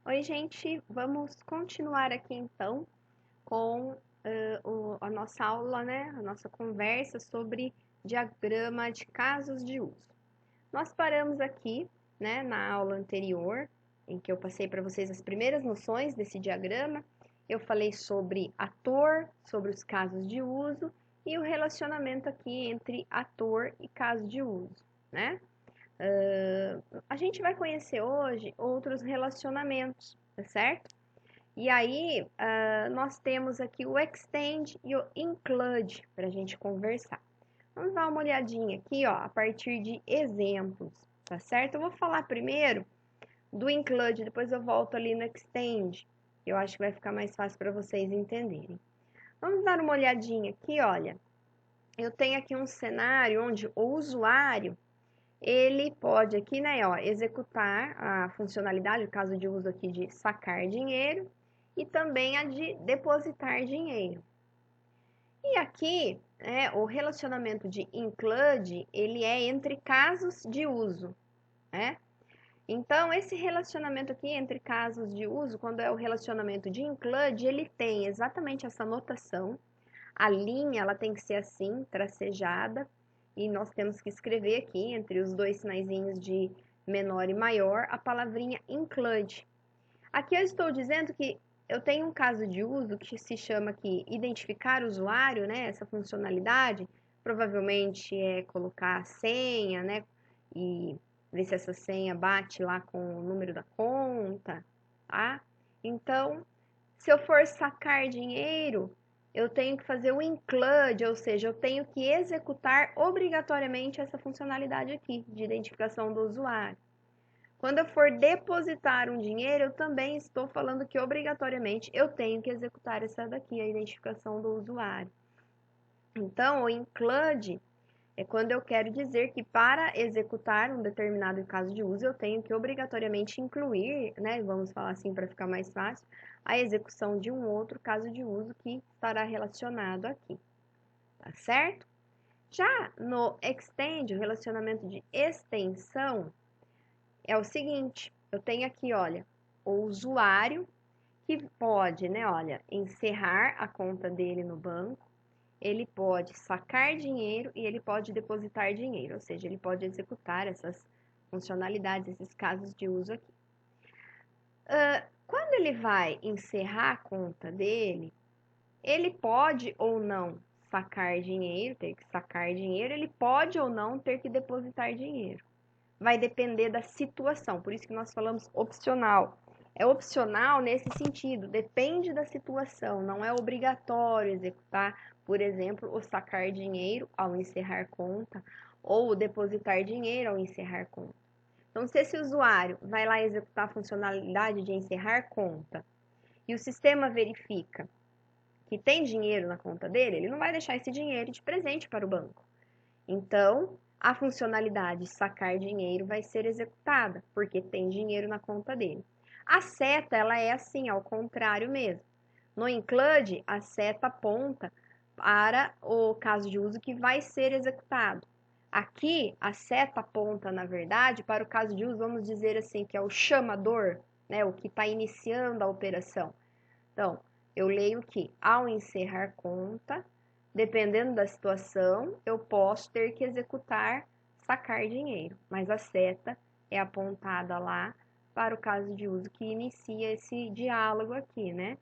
Oi, gente, vamos continuar aqui então com a nossa aula, né? A nossa conversa sobre diagrama de casos de uso. Nós paramos aqui, né, na aula anterior, em que eu passei para vocês as primeiras noções desse diagrama. Eu falei sobre ator, sobre os casos de uso e o relacionamento aqui entre ator e caso de uso, né? A gente vai conhecer hoje outros relacionamentos, tá certo? E aí, nós temos aqui o extend e o include para a gente conversar. Vamos dar uma olhadinha aqui, ó, a partir de exemplos, tá certo? Eu vou falar primeiro do include, depois eu volto ali no extend, que eu acho que vai ficar mais fácil para vocês entenderem. Vamos dar uma olhadinha aqui, olha. Eu tenho aqui um cenário onde o usuário ele pode aqui, né, ó, executar a funcionalidade, o caso de uso aqui de sacar dinheiro e também a de depositar dinheiro. E aqui, o relacionamento de include, ele é entre casos de uso, né? Então, esse relacionamento aqui entre casos de uso, quando é o relacionamento de include, ele tem exatamente essa notação. A linha, ela tem que ser assim, tracejada, e nós temos que escrever aqui, entre os dois sinaizinhos de menor e maior, a palavrinha include. Aqui eu estou dizendo que eu tenho um caso de uso que se chama aqui identificar usuário, né? Essa funcionalidade, provavelmente é colocar a senha, né? E ver se essa senha bate lá com o número da conta, tá? Então, se eu for sacar dinheiro, eu tenho que fazer o include, ou seja, eu tenho que executar obrigatoriamente essa funcionalidade aqui de identificação do usuário. Quando eu for depositar um dinheiro, eu também estou falando que obrigatoriamente eu tenho que executar essa daqui, a identificação do usuário. Então, o include é quando eu quero dizer que para executar um determinado caso de uso, eu tenho que obrigatoriamente incluir, né, vamos falar assim para ficar mais fácil, a execução de um outro caso de uso que estará relacionado aqui, tá certo? Já no extend, o relacionamento de extensão, é o seguinte, eu tenho aqui, olha, o usuário que pode, né, olha, encerrar a conta dele no banco, ele pode sacar dinheiro e ele pode depositar dinheiro, ou seja, ele pode executar essas funcionalidades, esses casos de uso aqui. Quando ele vai encerrar a conta dele, ele pode ou não sacar dinheiro, ter que sacar dinheiro, ele pode ou não ter que depositar dinheiro. Vai depender da situação, por isso que nós falamos opcional. É opcional nesse sentido, depende da situação, não é obrigatório executar, por exemplo, o sacar dinheiro ao encerrar conta ou o depositar dinheiro ao encerrar conta. Então, se esse usuário vai lá executar a funcionalidade de encerrar conta e o sistema verifica que tem dinheiro na conta dele, ele não vai deixar esse dinheiro de presente para o banco. Então, a funcionalidade sacar dinheiro vai ser executada, porque tem dinheiro na conta dele. A seta, ela é assim, ao contrário mesmo. No include, a seta aponta para o caso de uso que vai ser executado. Aqui, a seta aponta, na verdade, para o caso de uso, vamos dizer assim, que é o chamador, né, o que está iniciando a operação. Então, eu leio que ao encerrar conta, dependendo da situação, eu posso ter que executar sacar dinheiro, mas a seta é apontada lá para o caso de uso que inicia esse diálogo aqui, né?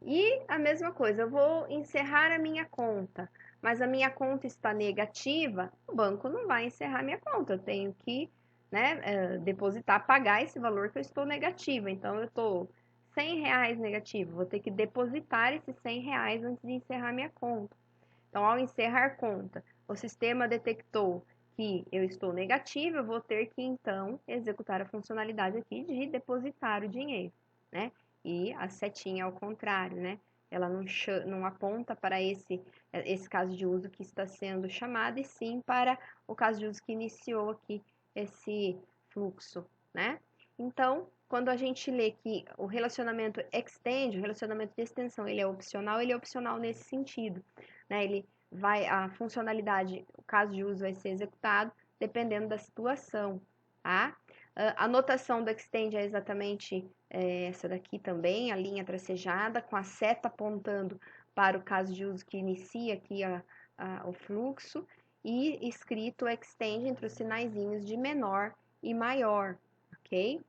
E a mesma coisa, eu vou encerrar a minha conta, mas a minha conta está negativa, o banco não vai encerrar minha conta, eu tenho que, né, depositar, pagar esse valor que eu estou negativa. Então, eu estou R$ 100 negativo, vou ter que depositar esses R$ 100 antes de encerrar minha conta. Então, ao encerrar conta, o sistema detectou que eu estou negativo, eu vou ter que, então, executar a funcionalidade aqui de depositar o dinheiro, né? E a setinha ao contrário, né? Ela não aponta para esse caso de uso que está sendo chamado, e sim para o caso de uso que iniciou aqui esse fluxo, né? Então, quando a gente lê que o relacionamento extend, o relacionamento de extensão, ele é opcional nesse sentido, né? A funcionalidade, o caso de uso vai ser executado dependendo da situação, tá? A notação do extend é exatamente essa daqui também, a linha tracejada, com a seta apontando para o caso de uso que inicia aqui o fluxo, e escrito extend entre os sinaizinhos de menor e maior, ok?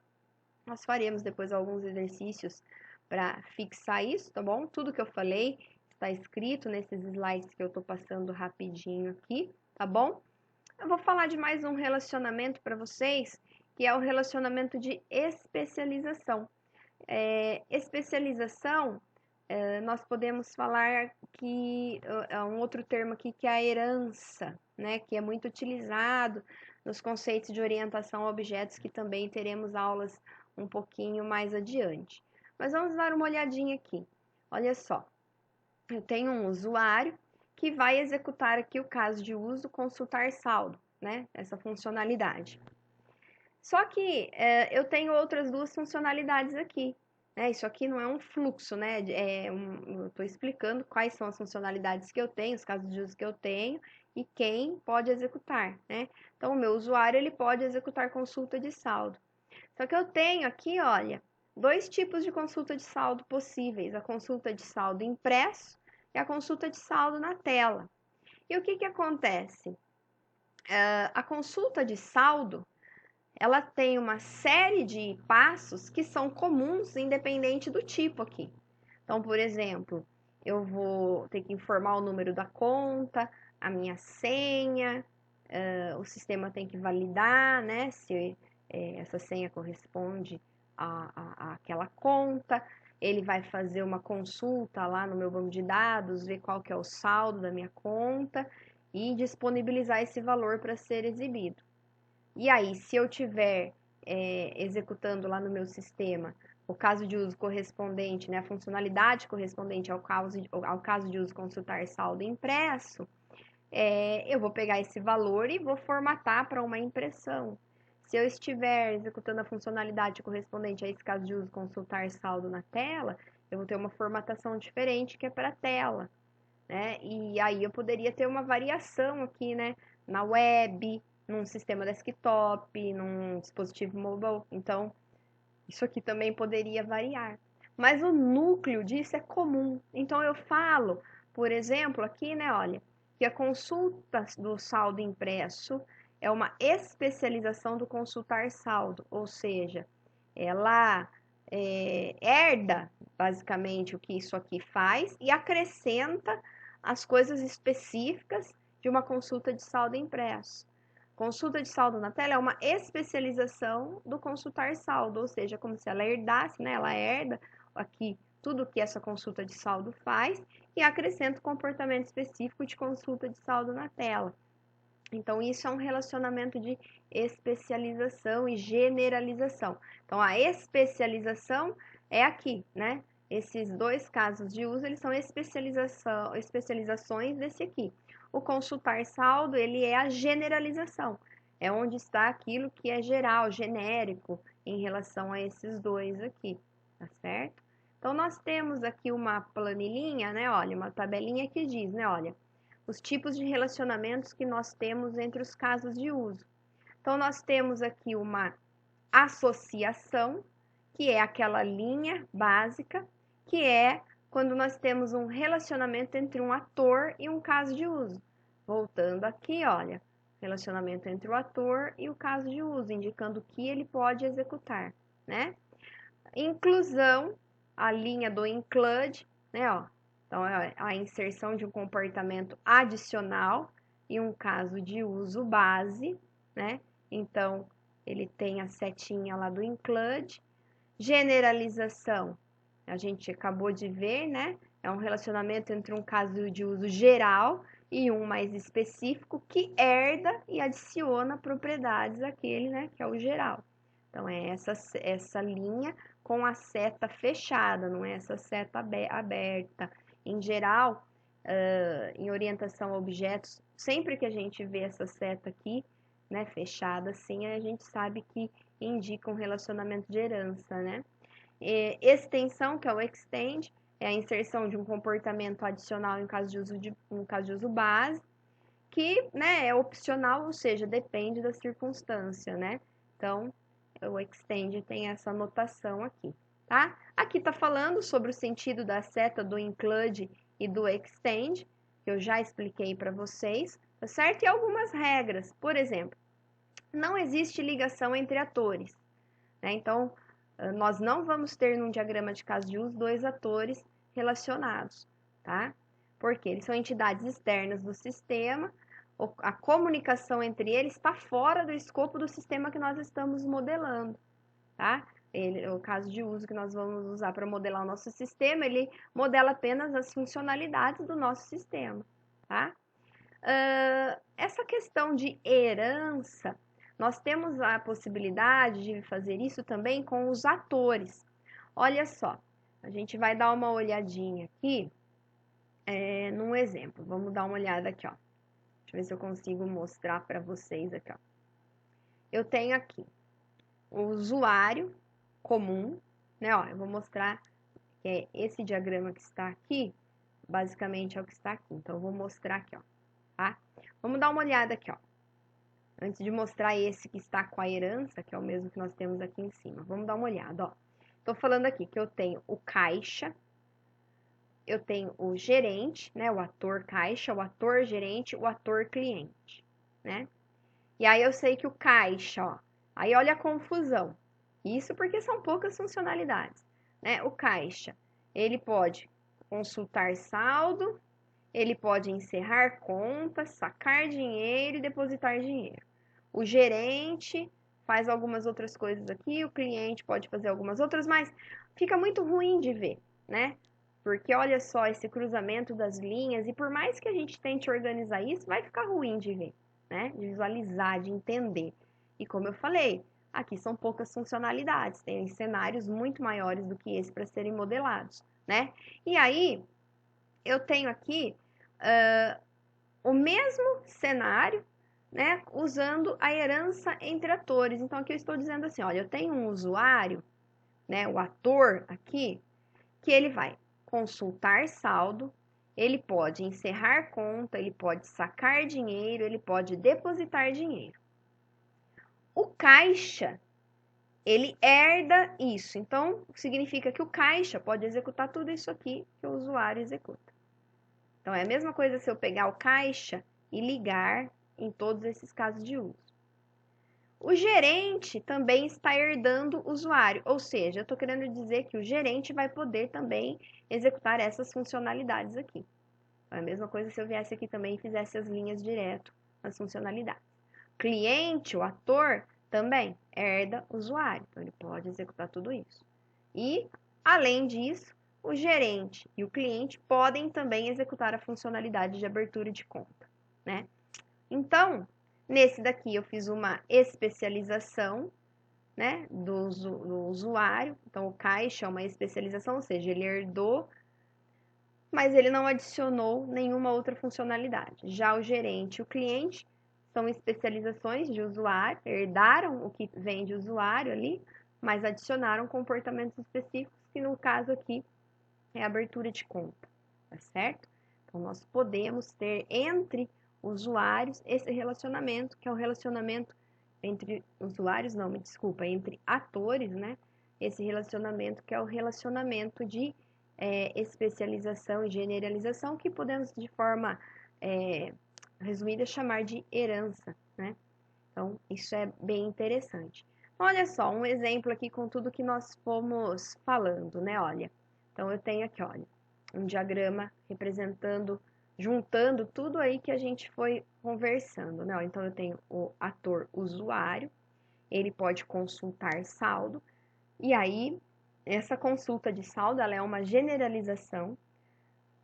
Nós faremos depois alguns exercícios para fixar isso, tá bom? Tudo que eu falei está escrito nesses slides que eu estou passando rapidinho aqui, tá bom? Eu vou falar de mais um relacionamento para vocês, que é o relacionamento de especialização. Especialização, nós podemos falar que é um outro termo aqui que é a herança, né? Que é muito utilizado nos conceitos de orientação a objetos, que também teremos aulas um pouquinho mais adiante. Mas vamos dar uma olhadinha aqui. Olha só, eu tenho um usuário que vai executar aqui o caso de uso consultar saldo, né? Essa funcionalidade. Só que eu tenho outras duas funcionalidades aqui. Né? Isso aqui não é um fluxo, né? Eu estou explicando quais são as funcionalidades que eu tenho, os casos de uso que eu tenho e quem pode executar, né? Então, o meu usuário ele pode executar consulta de saldo. Só que eu tenho aqui, olha, dois tipos de consulta de saldo possíveis: a consulta de saldo impresso e a consulta de saldo na tela. E o que acontece? A consulta de saldo, ela tem uma série de passos que são comuns, independente do tipo aqui. Então, por exemplo, eu vou ter que informar o número da conta, a minha senha, o sistema tem que validar, né, se essa senha corresponde àquela conta. Ele vai fazer uma consulta lá no meu banco de dados, ver qual que é o saldo da minha conta e disponibilizar esse valor para ser exibido. E aí, se eu tiver executando lá no meu sistema o caso de uso correspondente, né, a funcionalidade correspondente ao caso de uso consultar saldo impresso, eu vou pegar esse valor e vou formatar para uma impressão. Se eu estiver executando a funcionalidade correspondente a esse caso de uso consultar saldo na tela, eu vou ter uma formatação diferente que é para a tela, né? E aí eu poderia ter uma variação aqui, né? Na web, num sistema desktop, num dispositivo mobile. Então, isso aqui também poderia variar. Mas o núcleo disso é comum. Então, eu falo, por exemplo, aqui, né? Olha, que a consulta do saldo impresso é uma especialização do consultar saldo, ou seja, ela herda basicamente o que isso aqui faz e acrescenta as coisas específicas de uma consulta de saldo impresso. Consulta de saldo na tela é uma especialização do consultar saldo, ou seja, como se ela herdasse, né? Ela herda aqui tudo que essa consulta de saldo faz e acrescenta o comportamento específico de consulta de saldo na tela. Então, isso é um relacionamento de especialização e generalização. Então, a especialização é aqui, né? Esses dois casos de uso, eles são especializações desse aqui. O consultar saldo, ele é a generalização. É onde está aquilo que é geral, genérico, em relação a esses dois aqui, tá certo? Então, nós temos aqui uma planilhinha, né? Olha, uma tabelinha que diz, né? Olha, os tipos de relacionamentos que nós temos entre os casos de uso. Então, nós temos aqui uma associação, que é aquela linha básica, que é quando nós temos um relacionamento entre um ator e um caso de uso. Voltando aqui, olha, relacionamento entre o ator e o caso de uso, indicando o que ele pode executar, né? Inclusão, a linha do include, né, ó. Então, é a inserção de um comportamento adicional e um caso de uso base, né? Então, ele tem a setinha lá do include. Generalização, a gente acabou de ver, né? É um relacionamento entre um caso de uso geral e um mais específico que herda e adiciona propriedades àquele, né? Que é o geral. Então, é essa linha com a seta fechada, não é essa seta aberta. Em geral, em orientação a objetos, sempre que a gente vê essa seta aqui, né, fechada assim, a gente sabe que indica um relacionamento de herança, né? Extensão, que é o extend, é a inserção de um comportamento adicional em caso de uso base, que, né, é opcional, ou seja, depende da circunstância, né? Então, o extend tem essa anotação aqui, tá? Aqui tá falando sobre o sentido da seta do include e do extend, que eu já expliquei para vocês, tá certo? E algumas regras, por exemplo, não existe ligação entre atores, né? Então, nós não vamos ter num diagrama de caso de uso dois atores relacionados, tá? Porque eles são entidades externas do sistema, a comunicação entre eles está fora do escopo do sistema que nós estamos modelando, tá? O caso de uso que nós vamos usar para modelar o nosso sistema, ele modela apenas as funcionalidades do nosso sistema, tá? Essa questão de herança, nós temos a possibilidade de fazer isso também com os atores. Olha só, a gente vai dar uma olhadinha aqui num exemplo. Vamos dar uma olhada aqui, ó. Deixa eu ver se eu consigo mostrar para vocês aqui, ó. Eu tenho aqui o usuário comum, né? Ó, eu vou mostrar que é esse diagrama que está aqui, basicamente é o que está aqui. Então, eu vou mostrar aqui, ó, tá? Vamos dar uma olhada aqui, ó. Antes de mostrar esse que está com a herança, que é o mesmo que nós temos aqui em cima. Vamos dar uma olhada, ó. Tô falando aqui que eu tenho o caixa, eu tenho o gerente, né? O ator caixa, o ator gerente, o ator cliente, né? E aí eu sei que o caixa, ó, aí olha a confusão. Isso porque são poucas funcionalidades, né? O caixa, ele pode consultar saldo, ele pode encerrar conta, sacar dinheiro e depositar dinheiro. O gerente faz algumas outras coisas aqui, o cliente pode fazer algumas outras, mas fica muito ruim de ver, né? Porque olha só esse cruzamento das linhas, e por mais que a gente tente organizar isso, vai ficar ruim de ver, né? De visualizar, de entender. E como eu falei, aqui são poucas funcionalidades, tem cenários muito maiores do que esse para serem modelados, né? E aí, eu tenho aqui o mesmo cenário, né, usando a herança entre atores. Então, aqui eu estou dizendo assim, olha, eu tenho um usuário, né, o ator aqui, que ele vai consultar saldo, ele pode encerrar conta, ele pode sacar dinheiro, ele pode depositar dinheiro. O caixa, ele herda isso. Então, significa que o caixa pode executar tudo isso aqui que o usuário executa. Então, é a mesma coisa se eu pegar o caixa e ligar em todos esses casos de uso. O gerente também está herdando o usuário, ou seja, eu estou querendo dizer que o gerente vai poder também executar essas funcionalidades aqui. É a mesma coisa se eu viesse aqui também e fizesse as linhas direto, as funcionalidades. Cliente, o ator, também herda o usuário, então ele pode executar tudo isso. E, além disso, o gerente e o cliente podem também executar a funcionalidade de abertura de conta, né? Então, nesse daqui eu fiz uma especialização, né, do usuário. Então, o caixa é uma especialização, ou seja, ele herdou, mas ele não adicionou nenhuma outra funcionalidade. Já o gerente e o cliente são especializações de usuário, herdaram o que vem de usuário ali, mas adicionaram comportamentos específicos, que no caso aqui é a abertura de conta, tá certo? Então, nós podemos ter entre usuários esse relacionamento, que é o relacionamento entre usuários, não, me desculpa, entre atores, né? Esse relacionamento que é o relacionamento de especialização e generalização, que podemos, de forma resumida, chamar de herança, né? Então, isso é bem interessante. Olha só, um exemplo aqui com tudo que nós fomos falando, né? Olha, então eu tenho aqui, olha, um diagrama representando, juntando tudo aí que a gente foi conversando, né? Então eu tenho o ator usuário, ele pode consultar saldo, e aí essa consulta de saldo, ela é uma generalização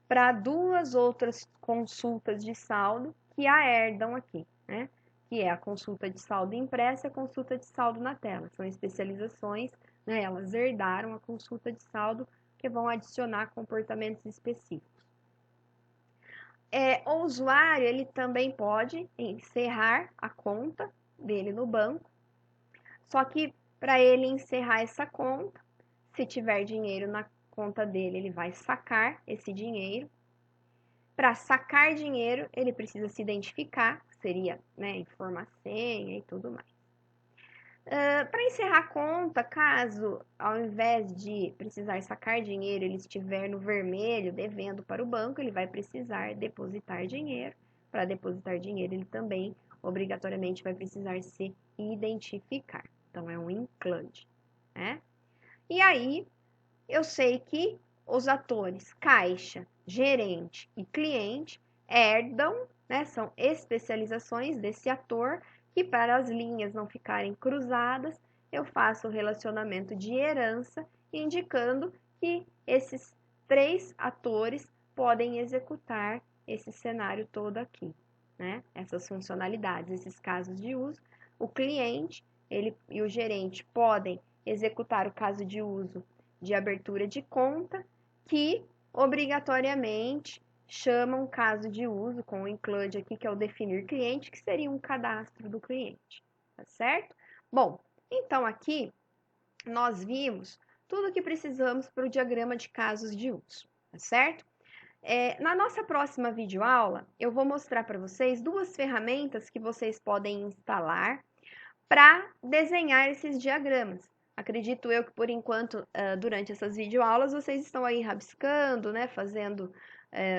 para duas outras consultas de saldo que a herdam aqui, né? Que é a consulta de saldo impressa e a consulta de saldo na tela. São especializações, né? Elas herdaram a consulta de saldo que vão adicionar comportamentos específicos. O usuário, ele também pode encerrar a conta dele no banco, só que para ele encerrar essa conta, se tiver dinheiro na conta dele, ele vai sacar esse dinheiro. Para sacar dinheiro, ele precisa se identificar, seria, né, informar senha e tudo mais. Para encerrar a conta, caso ao invés de precisar sacar dinheiro, ele estiver no vermelho, devendo para o banco, ele vai precisar depositar dinheiro. Para depositar dinheiro, ele também obrigatoriamente vai precisar se identificar. Então, é um include, né? E aí, eu sei que os atores caixa, gerente e cliente herdam, né, são especializações desse ator, que para as linhas não ficarem cruzadas, eu faço o relacionamento de herança, indicando que esses três atores podem executar esse cenário todo aqui, né? Essas funcionalidades, esses casos de uso. O cliente e o gerente podem executar o caso de uso de abertura de conta, que obrigatoriamente chama um caso de uso com o include aqui, que é o definir cliente, que seria um cadastro do cliente, tá certo? Bom, então aqui nós vimos tudo o que precisamos para o diagrama de casos de uso, tá certo? Na nossa próxima videoaula, eu vou mostrar para vocês duas ferramentas que vocês podem instalar para desenhar esses diagramas. Acredito eu que, por enquanto, durante essas videoaulas, vocês estão aí rabiscando, né, fazendo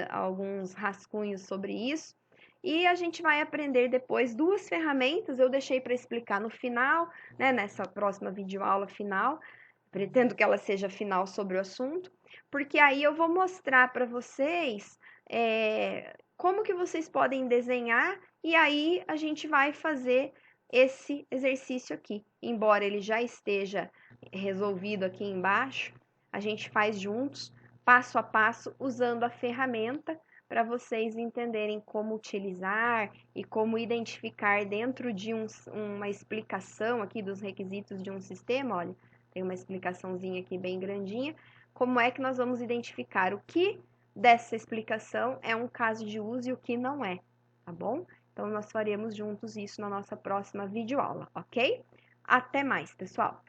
alguns rascunhos sobre isso. E a gente vai aprender depois duas ferramentas, eu deixei para explicar no final, né, nessa próxima videoaula final. Pretendo que ela seja final sobre o assunto, porque aí eu vou mostrar para vocês como que vocês podem desenhar e aí a gente vai fazer esse exercício aqui. Embora ele já esteja resolvido aqui embaixo, a gente faz juntos, passo a passo, usando a ferramenta para vocês entenderem como utilizar e como identificar dentro de uma explicação aqui dos requisitos de um sistema, olha, tem uma explicaçãozinha aqui bem grandinha, como é que nós vamos identificar o que dessa explicação é um caso de uso e o que não é, tá bom? Então, nós faremos juntos isso na nossa próxima videoaula, ok? Até mais, pessoal!